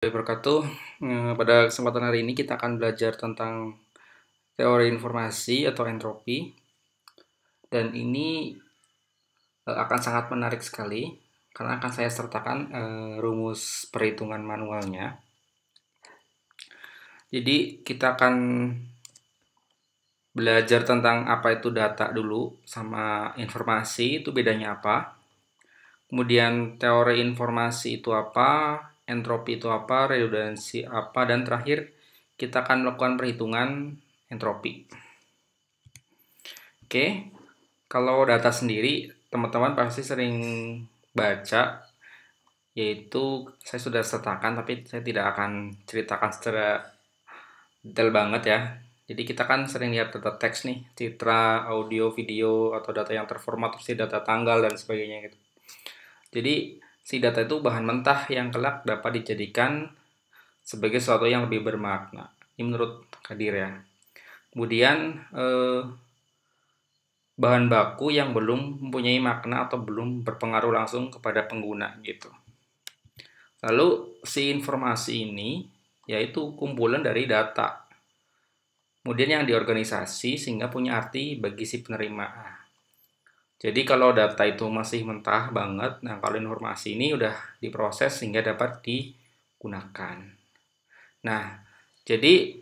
Wabarakatuh. Pada kesempatan hari ini kita akan belajar tentang teori informasi atau entropi, dan ini akan sangat menarik sekali karena akan saya sertakan rumus perhitungan manualnya. Jadi kita akan belajar tentang apa itu data dulu sama informasi itu bedanya apa. Kemudian teori informasi itu apa, entropi itu apa, redundansi apa, dan terakhir kita akan melakukan perhitungan entropi. Oke, kalau data sendiri teman-teman pasti sering baca, yaitu saya sudah sertakan tapi saya tidak akan ceritakan secara detail banget ya. Jadi kita kan sering lihat data teks nih, citra, audio, video, atau data yang terformat, seperti data tanggal dan sebagainya gitu. Jadi si data itu bahan mentah yang kelak dapat dijadikan sebagai sesuatu yang lebih bermakna. Ini menurut Kadir ya. Kemudian bahan baku yang belum mempunyai makna atau belum berpengaruh langsung kepada pengguna gitu. Lalu si informasi ini yaitu kumpulan dari data. Kemudian yang diorganisasi sehingga punya arti bagi si penerima. Jadi kalau data itu masih mentah banget, nah kalau informasi ini udah diproses sehingga dapat digunakan. Nah, jadi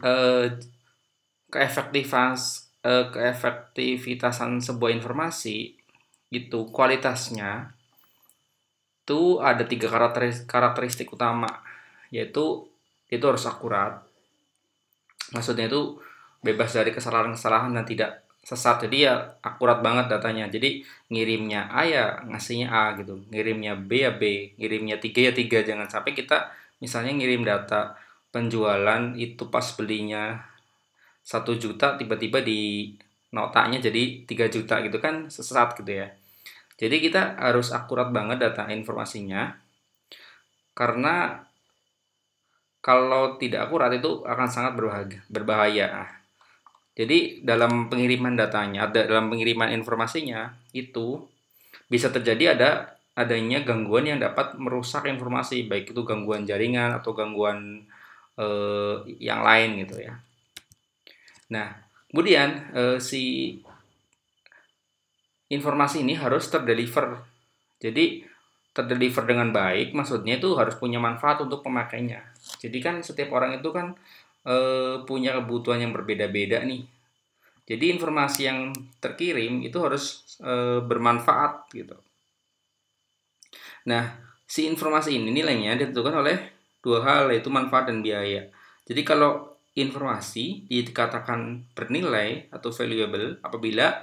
keefektivitasan sebuah informasi itu kualitasnya itu ada 3 karakteristik utama, yaitu itu harus akurat. Maksudnya itu bebas dari kesalahan-kesalahan dan tidak sesat. Jadi ya akurat banget datanya. Jadi ngirimnya A ya ngasihnya A gitu. Ngirimnya B ya B, ngirimnya 3 ya 3. Jangan sampai kita misalnya ngirim data penjualan itu pas belinya 1 juta, tiba-tiba di notanya jadi 3 juta gitu kan sesat gitu ya. Jadi kita harus akurat banget data informasinya, karena kalau tidak akurat itu akan sangat berbahaya. Jadi dalam pengiriman datanya, dalam pengiriman informasinya itu bisa terjadi adanya gangguan yang dapat merusak informasi, baik itu gangguan jaringan atau gangguan yang lain gitu ya. Nah, kemudian si informasi ini harus terdeliver. Jadi terdeliver dengan baik, maksudnya itu harus punya manfaat untuk pemakainya. Jadi kan setiap orang itu kan punya kebutuhan yang berbeda-beda nih. Jadi informasi yang terkirim itu harus bermanfaat gitu. Nah, si informasi ini nilainya ditentukan oleh dua hal, yaitu manfaat dan biaya. Jadi kalau informasi dikatakan bernilai atau valuable apabila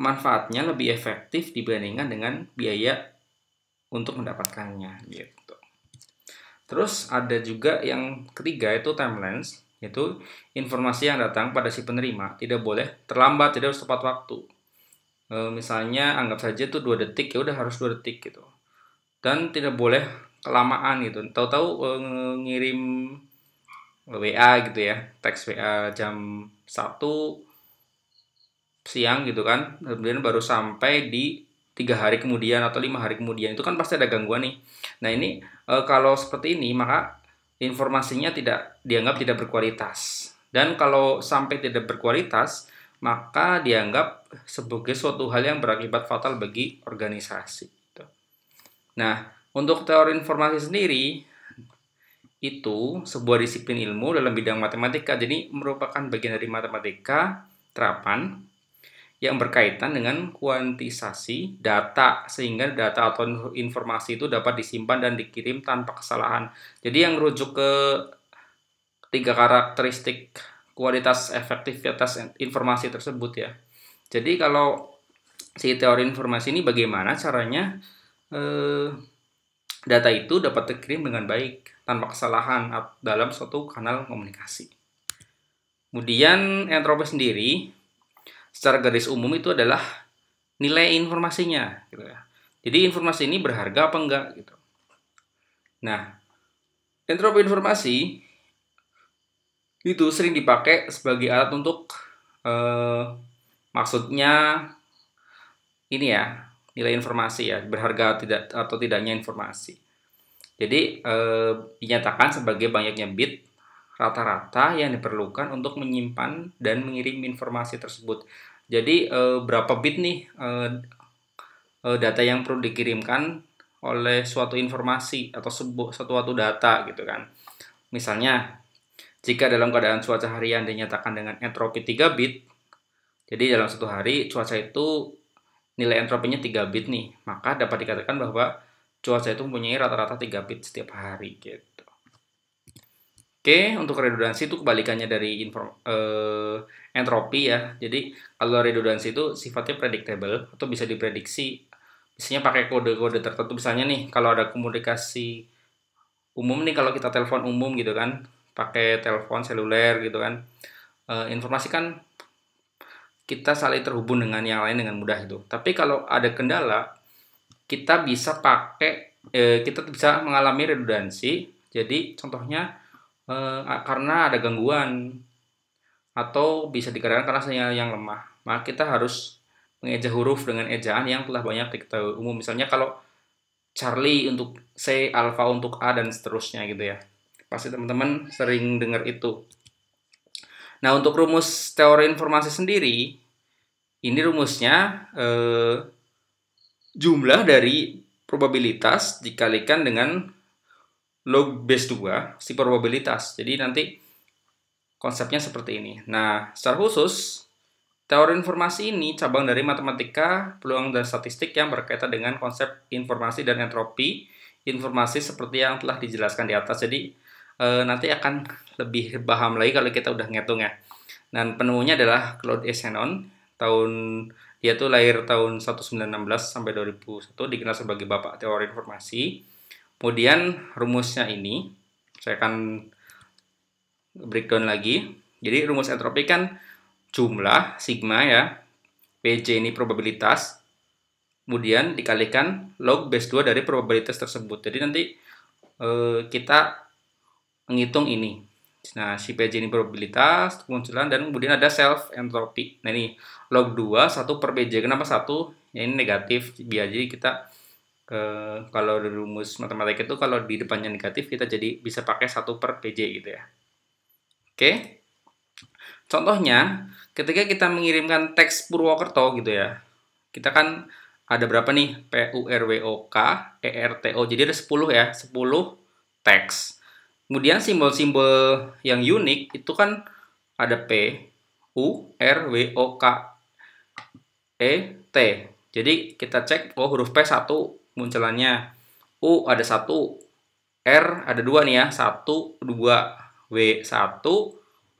manfaatnya lebih efektif dibandingkan dengan biaya untuk mendapatkannya gitu. Terus ada juga yang ketiga, itu timelines, yaitu informasi yang datang pada si penerima tidak boleh terlambat, tidak harus tepat waktu. Misalnya anggap saja tuh 2 detik, ya udah harus 2 detik gitu. Dan tidak boleh kelamaan gitu. Tahu-tahu ngirim WA gitu ya, teks WA jam 1 siang gitu kan, kemudian baru sampai di 3 hari kemudian atau 5 hari kemudian, itu kan pasti ada gangguan nih. Nah ini kalau seperti ini maka informasinya tidak dianggap tidak berkualitas, dan kalau sampai tidak berkualitas maka dianggap sebagai suatu hal yang berakibat fatal bagi organisasi. Nah, untuk teori informasi sendiri itu sebuah disiplin ilmu dalam bidang matematika, jadi merupakan bagian dari matematika terapan yang berkaitan dengan kuantisasi data, sehingga data atau informasi itu dapat disimpan dan dikirim tanpa kesalahan. Jadi yang merujuk ke 3 karakteristik kualitas efektivitas informasi tersebut ya. Jadi kalau si teori informasi ini bagaimana caranya data itu dapat dikirim dengan baik tanpa kesalahan dalam suatu kanal komunikasi. Kemudian entropi sendiri secara garis umum itu adalah nilai informasinya gitu ya. Jadi informasi ini berharga apa enggak gitu. Nah, entropi informasi itu sering dipakai sebagai alat untuk maksudnya ini ya, nilai informasi ya, berharga tidak atau tidaknya informasi. Jadi dinyatakan sebagai banyaknya bit rata-rata yang diperlukan untuk menyimpan dan mengirim informasi tersebut. Jadi berapa bit nih data yang perlu dikirimkan oleh suatu informasi atau suatu data gitu kan. Misalnya, jika dalam keadaan cuaca harian dinyatakan dengan entropi 3 bit, jadi dalam satu hari cuaca itu nilai entropinya 3 bit nih, maka dapat dikatakan bahwa cuaca itu mempunyai rata-rata 3 bit setiap hari gitu. Oke, untuk redundansi itu kebalikannya dari entropi ya. Jadi kalau redundansi itu sifatnya predictable atau bisa diprediksi. Biasanya pakai kode-kode tertentu. Misalnya nih, kalau ada komunikasi umum nih, kalau kita telepon umum gitu kan, pakai telepon seluler gitu kan, informasi kan kita saling terhubung dengan yang lain dengan mudah itu. Tapi kalau ada kendala, kita bisa mengalami redundansi. Jadi contohnya karena ada gangguan atau bisa dikarenakan karena sinyal yang lemah, maka kita harus mengeja huruf dengan ejaan yang telah banyak diketahui umum. Misalnya kalau Charlie untuk C, Alpha untuk A, dan seterusnya gitu ya. Pasti teman-teman sering dengar itu. Nah, untuk rumus teori informasi sendiri, ini rumusnya jumlah dari probabilitas dikalikan dengan log base 2 si probabilitas. Jadi nanti konsepnya seperti ini. Nah, secara khusus, teori informasi ini cabang dari matematika, peluang dan statistik yang berkaitan dengan konsep informasi dan entropi informasi seperti yang telah dijelaskan di atas. Jadi nanti akan lebih paham lagi kalau kita udah ngitung ya. Dan penemunya adalah Claude E. Shannon. Dia tuh lahir tahun 1916 sampai 2001, dikenal sebagai bapak teori informasi. Kemudian rumusnya ini saya akan breakdown lagi. Jadi rumus entropi kan jumlah sigma ya, PJ ini probabilitas, kemudian dikalikan log base 2 dari probabilitas tersebut. Jadi nanti kita menghitung ini. Nah, si PJ ini probabilitas kemunculan, dan kemudian ada self entropi. Nah, ini log 2 1 per PJ. Kenapa 1? Ya ini negatif. Biar jadi kita kalau di rumus matematika itu kalau di depannya negatif, kita jadi bisa pakai 1 per PJ gitu ya. Oke. Contohnya, ketika kita mengirimkan teks Purwokerto gitu ya, kita kan ada berapa nih? PURWOK, ERTO. Jadi ada 10 ya, 10 teks. Kemudian simbol-simbol yang unik itu kan ada P, U, R, W, O, K, E, T. Jadi kita cek, oh huruf P 1 munculannya, U ada 1, R ada 2 nih ya, 1, 2, W 1,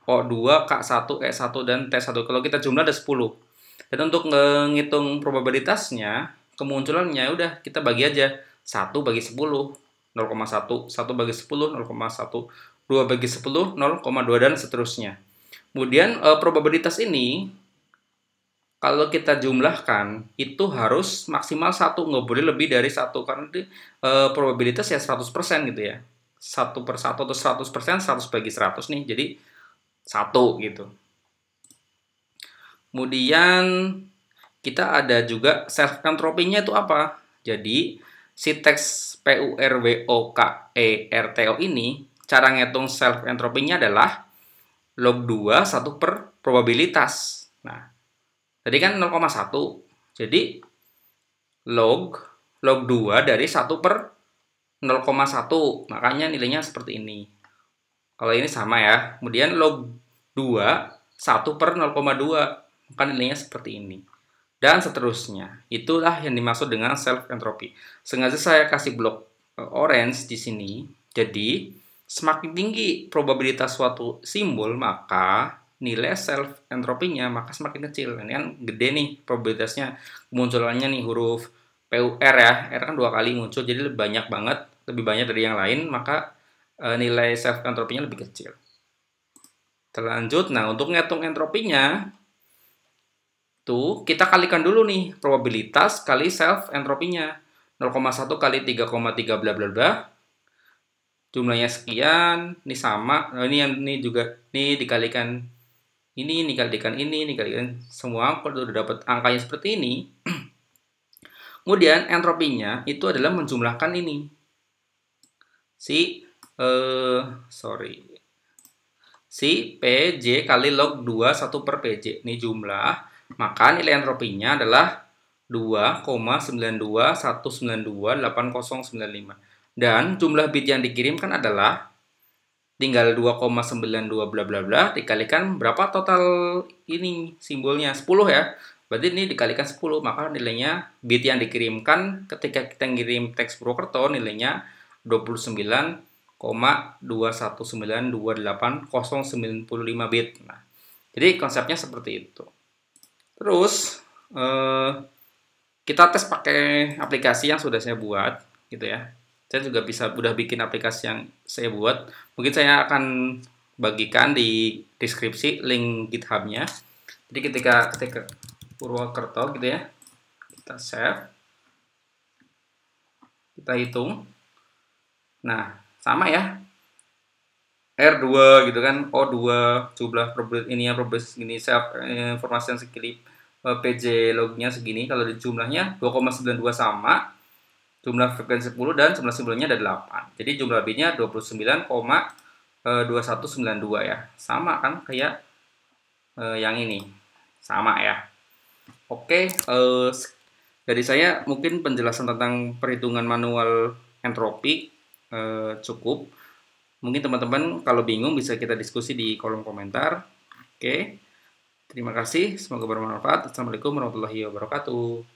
O2, K1, E1, dan T1. Kalau kita jumlah ada 10. Dan untuk menghitung probabilitasnya, kemunculannya udah kita bagi aja. 1 bagi 10, 0,1. 1 bagi 10, 0,1. 2 bagi 10, 0,2, dan seterusnya. Kemudian probabilitas ini, kalau kita jumlahkan, itu harus maksimal 1. Nggak boleh lebih dari 1. Karena itu probabilitas ya 100% gitu ya. 1 per 1 atau 100%, 100 bagi 100 nih. Jadi 1 gitu. Kemudian kita ada juga self entropinya itu apa? Jadi si teks PURWOKERTO ini, cara ngitung self entropinya adalah log 2 1 per probabilitas. Nah, tadi kan 0,1. Jadi log 2 dari 1 per 0,1. Makanya nilainya seperti ini. Kalau ini sama ya. Kemudian log 2 1 per 0,2. Maka nilainya seperti ini. Dan seterusnya. Itulah yang dimaksud dengan self entropy. Sengaja saya kasih blok orange di sini. Jadi, semakin tinggi probabilitas suatu simbol, maka nilai self entropinya maka semakin kecil. Ini kan gede nih probabilitasnya. Kemunculannya nih huruf PUR ya. R kan 2 kali muncul, jadi lebih banyak banget. Lebih banyak dari yang lain, maka nilai self entropinya lebih kecil. Terlanjut, nah untuk ngitung entropinya tuh kita kalikan dulu nih probabilitas kali self entropinya. 0,1 kali 3,3 bla bla bla. Jumlahnya sekian, ini sama. Nah, ini juga nih dikalikan ini dikalikan semua, kalau udah dapat angkanya seperti ini. Kemudian entropinya itu adalah menjumlahkan ini. si si PJ kali log 21 per PJ ini jumlah, maka nilai entropinya adalah 2,921928095. Dan jumlah bit yang dikirimkan adalah tinggal 2,92 bla bla bla dikalikan berapa total ini simbolnya 10 ya. Berarti ini dikalikan 10, maka nilainya bit yang dikirimkan ketika kita ngirim teks Purwokerto nilainya 29,21928,095 bit. Nah, jadi konsepnya seperti itu. Terus kita tes pakai aplikasi yang sudah saya buat gitu ya. Saya juga udah bikin aplikasi yang saya buat. Mungkin saya akan bagikan di deskripsi link GitHub-nya. Jadi ketika Purwokerto gitu ya, kita save, kita hitung. Nah, sama ya. R2 gitu kan, O2 jumlah ini ya, probabilitas segini, informasi yang segini, PJ lognya segini. Kalau di jumlahnya 2,92 sama, jumlah frekuensi 10 dan jumlah simbolnya ada 8. Jadi jumlah bitnya 29,2192 ya. Sama kan kayak yang ini. Sama ya. Oke, dari saya mungkin penjelasan tentang perhitungan manual entropi cukup. Mungkin teman-teman kalau bingung bisa kita diskusi di kolom komentar. Oke, terima kasih. Semoga bermanfaat. Assalamualaikum warahmatullahi wabarakatuh.